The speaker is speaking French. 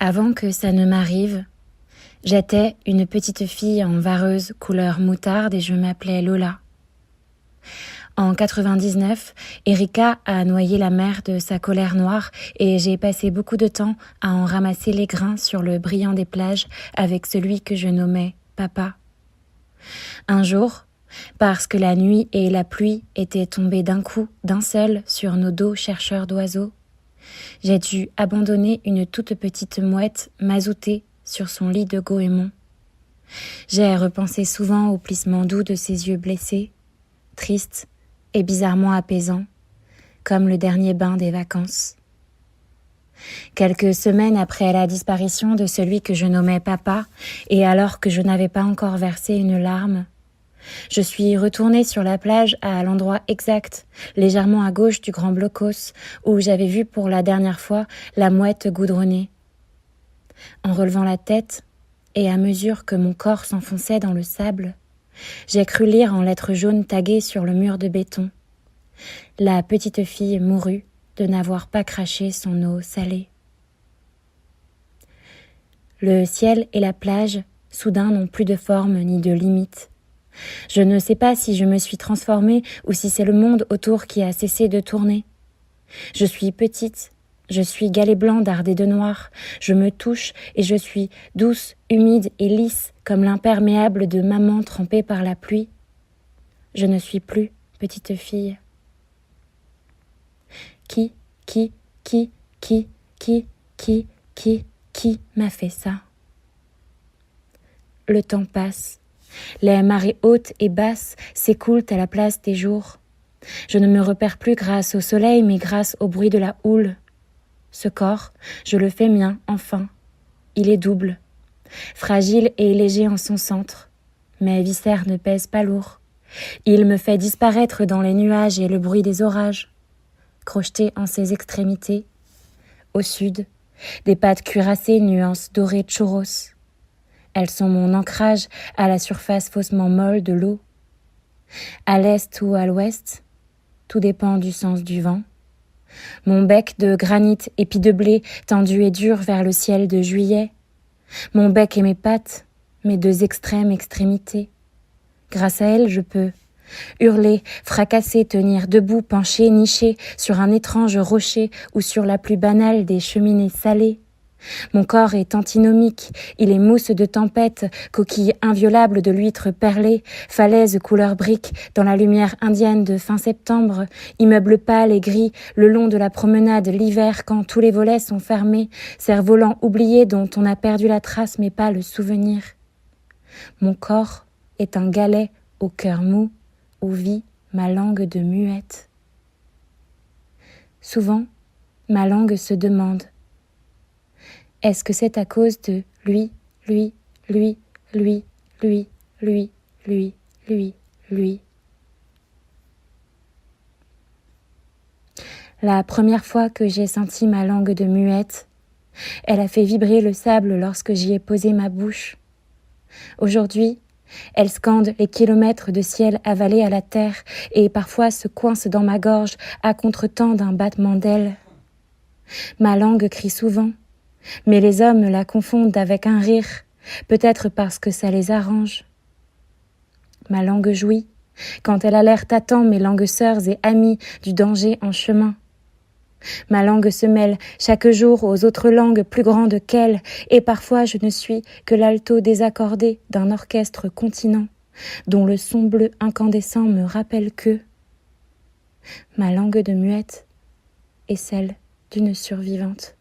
Avant que ça ne m'arrive, j'étais une petite fille en vareuse couleur moutarde et je m'appelais Lola. En 99, Erika a noyé la mer de sa colère noire et j'ai passé beaucoup de temps à en ramasser les grains sur le brillant des plages avec celui que je nommais Papa. Un jour, parce que la nuit et la pluie étaient tombées d'un coup, d'un seul, sur nos dos chercheurs d'oiseaux, j'ai dû abandonner une toute petite mouette mazoutée sur son lit de goémon. J'ai repensé souvent au plissement doux de ses yeux blessés, tristes et bizarrement apaisants, comme le dernier bain des vacances. Quelques semaines après la disparition de celui que je nommais Papa, et alors que je n'avais pas encore versé une larme, je suis retournée sur la plage à l'endroit exact, légèrement à gauche du grand blocos, où j'avais vu pour la dernière fois la mouette goudronnée. En relevant la tête, et à mesure que mon corps s'enfonçait dans le sable, j'ai cru lire en lettres jaunes taguées sur le mur de béton. La petite fille mourut de n'avoir pas craché son eau salée. Le ciel et la plage, soudain, n'ont plus de forme ni de limite. Je ne sais pas si je me suis transformée ou si c'est le monde autour qui a cessé de tourner. Je suis petite, je suis galet blanc dardé de noir, je me touche et je suis douce, humide et lisse comme l'imperméable de maman trempée par la pluie. Je ne suis plus petite fille. Qui m'a fait ça? Le temps passe. Les marées hautes et basses s'écoulent à la place des jours. Je ne me repère plus grâce au soleil, mais grâce au bruit de la houle. Ce corps, je le fais mien, enfin. Il est double. Fragile et léger en son centre. Mes viscères ne pèsent pas lourd. Il me fait disparaître dans les nuages et le bruit des orages. Crocheté en ses extrémités. Au sud, des pattes cuirassées nuances dorées de churros. Elles sont mon ancrage à la surface faussement molle de l'eau. À l'est ou à l'ouest, tout dépend du sens du vent. Mon bec de granit épi de blé tendu et dur vers le ciel de juillet. Mon bec et mes pattes, mes deux extrêmes extrémités. Grâce à elles, je peux hurler, fracasser, tenir debout, pencher, nicher sur un étrange rocher ou sur la plus banale des cheminées salées. Mon corps est antinomique, il est mousse de tempête, coquille inviolable de l'huître perlée, falaise couleur brique dans la lumière indienne de fin septembre, immeuble pâle et gris le long de la promenade l'hiver quand tous les volets sont fermés, cerf-volant oublié dont on a perdu la trace mais pas le souvenir. Mon corps est un galet au cœur mou où vit ma langue de muette. Souvent, ma langue se demande: est-ce que c'est à cause de lui? La première fois que j'ai senti ma langue de muette, elle a fait vibrer le sable lorsque j'y ai posé ma bouche. Aujourd'hui, elle scande les kilomètres de ciel avalés à la terre et parfois se coince dans ma gorge à contretemps d'un battement d'ailes. Ma langue crie souvent, mais les hommes la confondent avec un rire, peut-être parce que ça les arrange. Ma langue jouit, quand elle alerte à temps mes langues sœurs et amies du danger en chemin. Ma langue se mêle chaque jour aux autres langues plus grandes qu'elle, et parfois je ne suis que l'alto désaccordé d'un orchestre continent, dont le son bleu incandescent me rappelle que ma langue de muette est celle d'une survivante.